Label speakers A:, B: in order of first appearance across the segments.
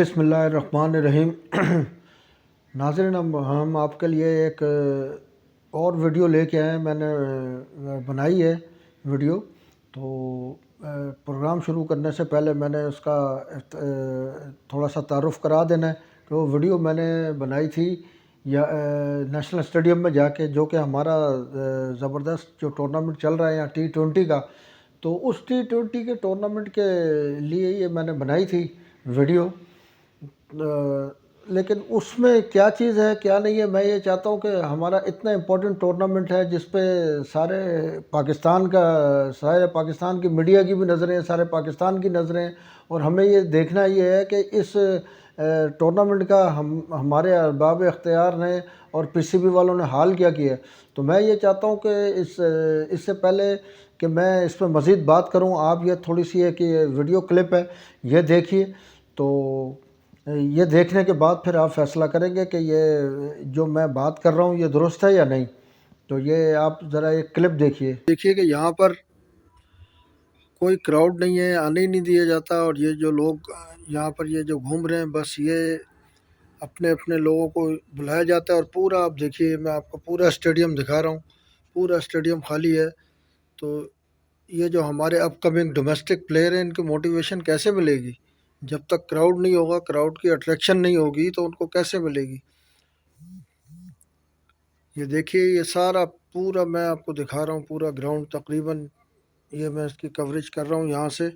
A: बिस्मिल्लाहिर्रहमानिर्रहीम। नाज़रीन, हम आपके लिए एक और वीडियो लेके आए हैं। मैंने बनाई है वीडियो। तो प्रोग्राम शुरू करने से पहले मैंने उसका थोड़ा सा तारुफ़ करा देना है कि वो वीडियो मैंने बनाई थी या नेशनल स्टेडियम में जाके, जो कि हमारा ज़बरदस्त जो टूर्नामेंट चल रहा है यहाँ T20 का। तो उस T20 के टूर्नामेंट के लिए ये मैंने बनाई थी वीडियो। लेकिन उसमें क्या चीज़ है क्या नहीं है, मैं ये चाहता हूँ कि हमारा इतना इम्पोर्टेंट टूर्नामेंट है जिस पे सारे पाकिस्तान की मीडिया की भी नज़रें हैं, सारे पाकिस्तान की नज़रें हैं। और हमें ये देखना ये है कि इस टूर्नामेंट का हमारे अरबाब इख्तियार ने और पीसीबी वालों ने हाल क्या किया है। तो मैं ये चाहता हूँ कि इससे पहले कि मैं इस पर मज़ीद बात करूँ, आप ये थोड़ी सी है कि वीडियो क्लिप है, ये देखिए। तो ये देखने के बाद फिर आप फ़ैसला करेंगे कि ये जो मैं बात कर रहा हूँ ये दुरुस्त है या नहीं। तो ये आप ज़रा एक क्लिप देखिए कि यहाँ पर कोई क्राउड नहीं है, आने ही नहीं दिया जाता। और ये जो लोग यहाँ पर ये जो घूम रहे हैं, बस ये अपने अपने लोगों को बुलाया जाता है। और पूरा आप देखिए, मैं आपको पूरा स्टेडियम दिखा रहा हूँ, पूरा स्टेडियम खाली है। तो ये जो हमारे अपकमिंग डोमेस्टिक प्लेयर हैं, इनकी मोटिवेशन कैसे मिलेगी? जब तक क्राउड नहीं होगा, क्राउड की अट्रैक्शन नहीं होगी, तो उनको कैसे मिलेगी? ये देखिए, ये सारा पूरा मैं आपको दिखा रहा हूँ, पूरा ग्राउंड तकरीबन, ये मैं इसकी कवरेज कर रहा हूँ यहाँ से।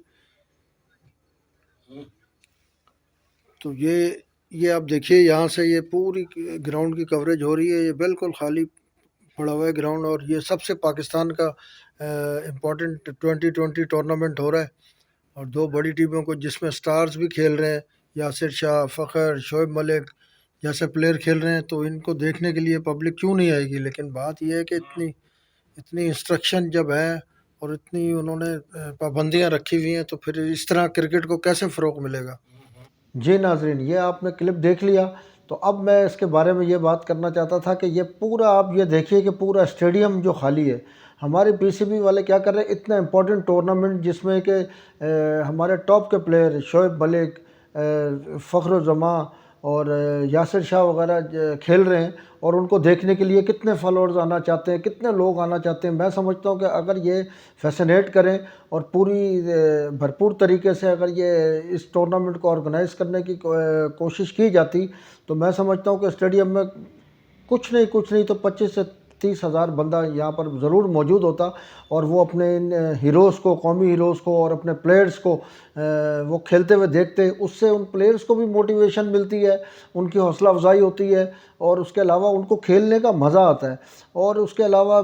A: तो ये आप देखिए, यहाँ से ये पूरी ग्राउंड की कवरेज हो रही है। ये बिल्कुल खाली पड़ा हुआ है ग्राउंड। और ये सबसे पाकिस्तान का इम्पोर्टेंट 2020 टूर्नामेंट हो रहा है। और दो बड़ी टीमों को, जिसमें स्टार्स भी खेल रहे हैं, यासिर शाह, फ़खर, शोएब मलिक जैसे प्लेयर खेल रहे हैं। तो इनको देखने के लिए पब्लिक क्यों नहीं आएगी? लेकिन बात यह है कि इतनी इतनी इंस्ट्रक्शन जब है और इतनी उन्होंने पाबंदियां रखी हुई हैं, तो फिर इस तरह क्रिकेट को कैसे फ़रोग़ मिलेगा? जी नाज़रीन, ये आपने क्लिप देख लिया। तो अब मैं इसके बारे में ये बात करना चाहता था कि ये पूरा आप ये देखिए कि पूरा स्टेडियम जो खाली है। हमारे पीसीबी वाले क्या कर रहे हैं, इतना इम्पोर्टेंट टूर्नामेंट जिसमें कि हमारे टॉप के प्लेयर शोएब मलिक, फ़खर जमा और यासिर शाह वगैरह खेल रहे हैं। और उनको देखने के लिए कितने फॉलोअर्स आना चाहते हैं, कितने लोग आना चाहते हैं। मैं समझता हूँ कि अगर ये फैसिनेट करें और पूरी भरपूर तरीके से अगर ये इस टूर्नामेंट को ऑर्गेनाइज़ करने की कोशिश की जाती, तो मैं समझता हूँ कि स्टेडियम में कुछ नहीं तो 25 से 30 हज़ार बंदा यहाँ पर ज़रूर मौजूद होता। और वो अपने इन हीरोज़ को, कौमी हीरोज़ को और अपने प्लेयर्स को वो खेलते हुए देखते। उससे उन प्लेयर्स को भी मोटिवेशन मिलती है, उनकी हौसला अफजाई होती है। और उसके अलावा उनको खेलने का मज़ा आता है। और उसके अलावा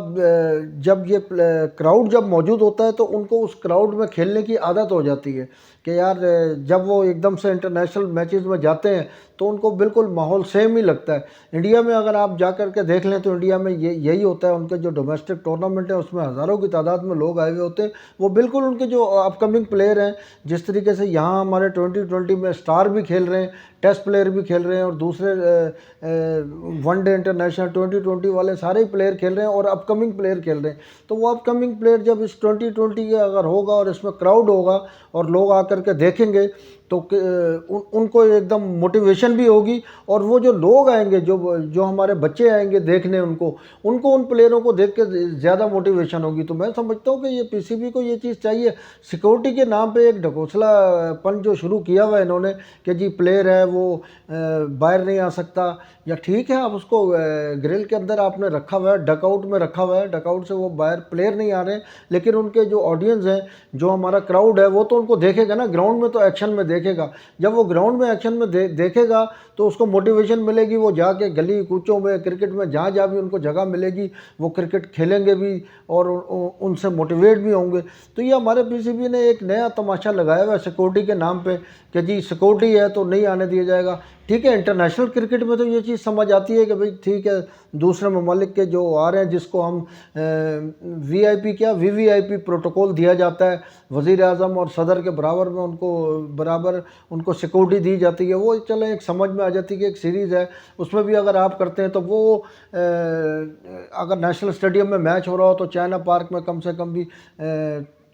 A: जब ये क्राउड जब मौजूद होता है, तो उनको उस क्राउड में खेलने की आदत हो जाती है कि यार जब वो एकदम से इंटरनेशनल मैचेस में जाते हैं तो उनको बिल्कुल माहौल सेम ही लगता है। इंडिया में अगर आप जा कर के देख लें तो इंडिया में यही होता है। उनके जो डोमेस्टिक टूर्नामेंट है उसमें हज़ारों की तादाद में लोग आए हुए होते हैं। वो बिल्कुल उनके जो अपकमिंग प्लेयर हैं, जिस तरीके से यहाँ हमारे 2020 में स्टार भी खेल रहे हैं, टेस्ट प्लेयर भी खेल रहे हैं, और दूसरे वनडे इंटरनेशनल 2020 वाले सारे प्लेयर खेल रहे हैं और अपकमिंग प्लेयर खेल रहे हैं। तो वो अपकमिंग प्लेयर जब इस 2020 के अगर होगा और इसमें क्राउड होगा और लोग आकर के देखेंगे, तो उनको एकदम मोटिवेशन भी होगी। और वो जो लोग आएंगे, जो हमारे बच्चे आएंगे देखने, उनको उन प्लेयरों को देख के ज़्यादा मोटिवेशन होगी। तो मैं समझता हूँ कि ये पीसीबी को ये चीज़ चाहिए। सिक्योरिटी के नाम पे एक ढकोसलापन जो शुरू किया हुआ है इन्होंने कि जी प्लेयर है वो बाहर नहीं आ सकता, या ठीक है आप उसको ग्रिल के अंदर आपने रखा हुआ है, डकआउट में रखा हुआ है, डकआउट से वो बाहर प्लेयर नहीं आ रहे हैं। लेकिन उनके जो ऑडियंस हैं, जो हमारा क्राउड है, वो तो उनको देखेगा ना, ग्राउंड में तो एक्शन में देखेगा। जब वो ग्राउंड में एक्शन में देखेगा तो उसको मोटिवेशन मिलेगी। वो जाके गली कूचों में, क्रिकेट में जहाँ जहाँ भी उनको जगह मिलेगी, वो क्रिकेट खेलेंगे भी और उनसे मोटिवेट भी होंगे। तो ये हमारे पीसीबी ने एक नया तमाशा लगाया हुआ है सिक्योरिटी के नाम पे कि जी सिक्योरिटी है तो नहीं आने दिया जाएगा। ठीक है, इंटरनेशनल क्रिकेट में तो ये चीज़ समझ आती है कि भाई ठीक है, दूसरे ममालिक के जो आ रहे हैं, जिसको हम वीआईपी क्या वीवीआईपी प्रोटोकॉल दिया जाता है, वज़ीर आज़म और सदर के बराबर उनको सिक्योरिटी दी जाती है। वो चले एक समझ में आ जाती है कि एक सीरीज़ है, उसमें भी अगर आप करते हैं तो वो अगर नेशनल स्टेडियम में मैच हो रहा हो तो चाइना पार्क में कम से कम भी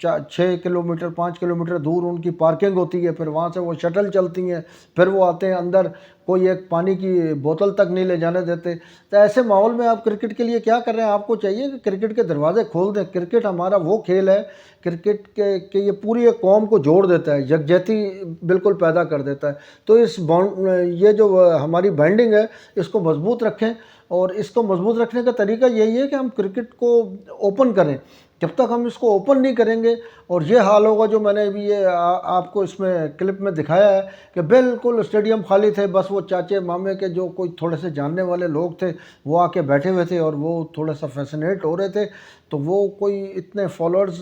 A: 6 کلومیٹر 5 کلومیٹر دور ان کی پارکنگ ہوتی ہے، پھر وہاں سے وہ شٹل چلتی ہیں، پھر وہ آتے ہیں اندر، کوئی ایک پانی کی بوتل تک نہیں لے جانے دیتے۔ تو ایسے ماحول میں آپ کرکٹ کے لیے کیا کر رہے ہیں؟ آپ کو چاہیے کہ کرکٹ کے دروازے کھول دیں۔ کرکٹ ہمارا وہ کھیل ہے، کرکٹ کے یہ پوری ایک قوم کو جوڑ دیتا ہے، یکجہتی بالکل پیدا کر دیتا ہے۔ تو یہ جو ہماری بائنڈنگ ہے اس کو مضبوط رکھیں، اور اس کو مضبوط رکھنے کا طریقہ یہی ہے کہ ہم کرکٹ کو اوپن کریں۔ جب تک ہم اس کو اوپن نہیں کریں گے، اور یہ حال ہوگا جو میں نے ابھی یہ آپ کو اس میں کلپ میں دکھایا ہے کہ بالکل اسٹیڈیم خالی تھے، بس وہ چاچے مامے کے جو کوئی تھوڑے سے جاننے والے لوگ تھے وہ آ کے بیٹھے ہوئے تھے، اور وہ تھوڑا سا فیسنیٹ ہو رہے تھے۔ تو وہ کوئی اتنے فالوورز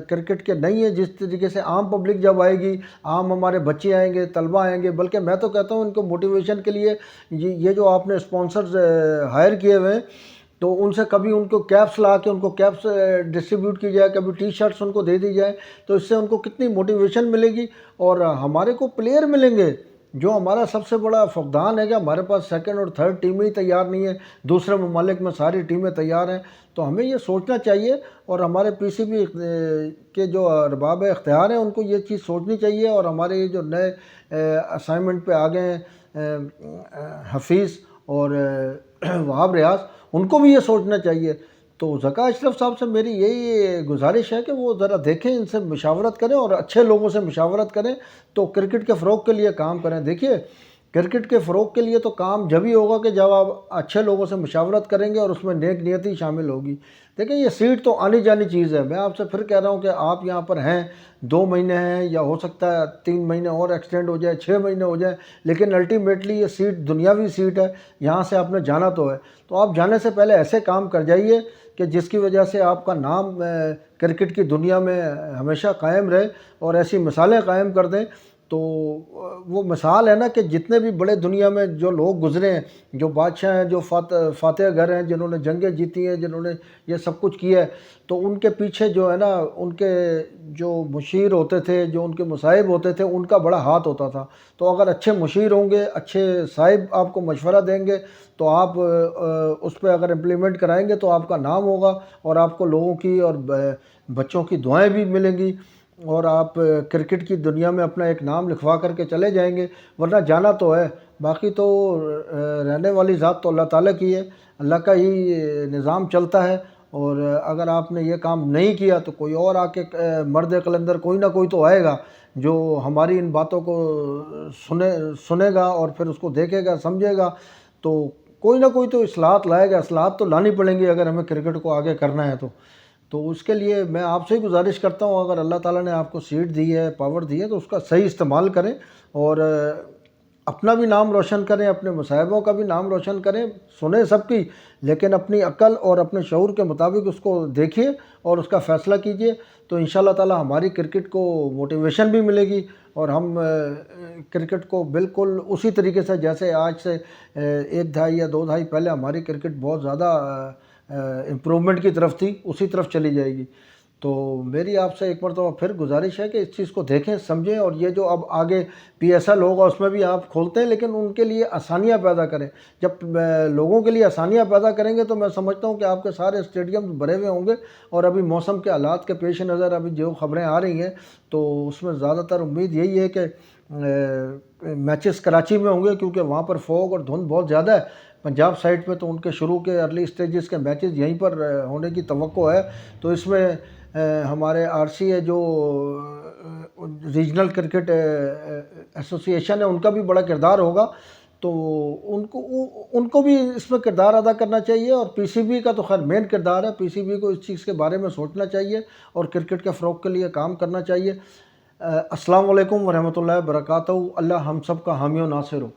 A: کرکٹ کے نہیں ہیں جس طریقے سے عام پبلک جب آئے گی، عام ہمارے بچے آئیں گے، طلبہ آئیں گے۔ بلکہ میں تو کہتا ہوں ان کو موٹیویشن کے لیے یہ جو آپ نے اسپانسرز ہائر کیے ہوئے ہیں، تو ان سے کبھی ان کو کیپس لا کے ان کو کیپس ڈسٹریبیوٹ کی جائے، کبھی ٹی شرٹس ان کو دے دی جائے، تو اس سے ان کو کتنی موٹیویشن ملے گی، اور ہمارے کو پلیئر ملیں گے۔ جو ہمارا سب سے بڑا فقدان ہے کہ ہمارے پاس سیکنڈ اور تھرڈ ٹیمیں ہی تیار نہیں ہیں، دوسرے ممالک میں ساری ٹیمیں تیار ہیں۔ تو ہمیں یہ سوچنا چاہیے، اور ہمارے پی سی بی کے جو ارباب اختیار ہیں ان کو یہ چیز سوچنی چاہیے، اور ہمارے یہ جو نئے اسائنمنٹ پہ آ گئے ہیں حفیظ اور وہاب ریاض، ان کو بھی یہ سوچنا چاہیے۔ تو ذکا اشرف صاحب سے میری یہی گزارش ہے کہ وہ ذرا دیکھیں، ان سے مشاورت کریں، اور اچھے لوگوں سے مشاورت کریں، تو کرکٹ کے فروغ کے لیے کام کریں۔ دیکھیے، کرکٹ کے فروغ کے لیے تو کام جب ہی ہوگا کہ جب آپ اچھے لوگوں سے مشاورت کریں گے اور اس میں نیک نیتی شامل ہوگی۔ دیکھیں، یہ سیٹ تو آنی جانی چیز ہے۔ میں آپ سے پھر کہہ رہا ہوں کہ آپ یہاں پر ہیں 2 مہینے ہیں، یا ہو سکتا ہے 3 مہینے اور ایکسٹینڈ ہو جائے، 6 مہینے ہو جائیں، لیکن الٹیمیٹلی یہ سیٹ دنیاوی سیٹ ہے، یہاں سے آپ نے جانا تو ہے۔ تو آپ جانے سے پہلے ایسے کام کر جائیے کہ جس کی وجہ سے آپ کا نام کرکٹ کی دنیا میں ہمیشہ قائم رہے، اور ایسی مثالیں قائم کر دیں۔ تو وہ مثال ہے نا کہ جتنے بھی بڑے دنیا میں جو لوگ گزرے ہیں، جو بادشاہ ہیں، جو فاتح گر ہیں، جنہوں نے جنگیں جیتی ہیں، جنہوں نے یہ سب کچھ کیا ہے، تو ان کے پیچھے جو ہے نا، ان کے جو مشیر ہوتے تھے، جو ان کے مصاحب ہوتے تھے، ان کا بڑا ہاتھ ہوتا تھا۔ تو اگر اچھے مشیر ہوں گے، اچھے صاحب آپ کو مشورہ دیں گے، تو آپ اس پہ اگر امپلیمنٹ کرائیں گے تو آپ کا نام ہوگا، اور آپ کو لوگوں کی اور بچوں کی دعائیں بھی ملیں گی، اور آپ کرکٹ کی دنیا میں اپنا ایک نام لکھوا کر کے چلے جائیں گے۔ ورنہ جانا تو ہے، باقی تو رہنے والی ذات تو اللہ تعالیٰ کی ہے، اللہ کا ہی نظام چلتا ہے۔ اور اگر آپ نے یہ کام نہیں کیا تو کوئی اور آ کے مرد قلندر کوئی نہ کوئی تو آئے گا جو ہماری ان باتوں کو سنے گا، اور پھر اس کو دیکھے گا، سمجھے گا۔ تو کوئی نہ کوئی تو اصلاحات لائے گا، اصلاحات تو لانی پڑیں گی اگر ہمیں کرکٹ کو آگے کرنا ہے۔ تو اس کے لیے میں آپ سے ہی گزارش کرتا ہوں، اگر اللہ تعالیٰ نے آپ کو سیٹ دی ہے، پاور دی ہے، تو اس کا صحیح استعمال کریں، اور اپنا بھی نام روشن کریں، اپنے مصاحبوں کا بھی نام روشن کریں۔ سنیں سب کی، لیکن اپنی عقل اور اپنے شعور کے مطابق اس کو دیکھیے اور اس کا فیصلہ کیجیے، تو انشاءاللہ تعالیٰ ہماری کرکٹ کو موٹیویشن بھی ملے گی، اور ہم کرکٹ کو بالکل اسی طریقے سے جیسے آج سے 1 دہائی یا 2 دہائی پہلے ہماری کرکٹ بہت زیادہ امپرومنٹ کی طرف تھی، اسی طرف چلی جائے گی۔ تو میری آپ سے ایک مرتبہ پھر گزارش ہے کہ اس چیز کو دیکھیں، سمجھیں، اور یہ جو اب آگے پی ایس ایل ہوگا اس میں بھی آپ کھولتے ہیں، لیکن ان کے لیے آسانیاں پیدا کریں۔ جب لوگوں کے لیے آسانیاں پیدا کریں گے تو میں سمجھتا ہوں کہ آپ کے سارے اسٹیڈیم بھرے ہوئے ہوں گے، اور ابھی موسم کے حالات کے پیش نظر ابھی جو خبریں آ رہی ہیں، تو اس میں زیادہ تر امید یہی ہے کہ میچز کراچی میں ہوں گے، کیونکہ وہاں پر فوگ اور دھند بہت زیادہ ہے۔ پنجاب سائڈ پہ تو ان کے شروع کے ارلی اسٹیجز کے میچز یہیں پر ہونے کی توقع ہے۔ تو اس میں ہمارے آر سی اے جو ریجنل کرکٹ ایسوسی ایشن ہے، ان کا بھی بڑا کردار ہوگا، تو ان کو بھی اس میں کردار ادا کرنا چاہیے، اور پی سی بی کا تو خیر مین کردار ہے۔ پی سی بی کو اس چیز کے بارے میں سوچنا چاہیے اور کرکٹ کے فروغ کے لیے کام کرنا چاہیے۔ السلام علیکم ورحمۃ اللہ وبرکاتہ۔ اللہ ہم سب کا حامی و ناصر ہو۔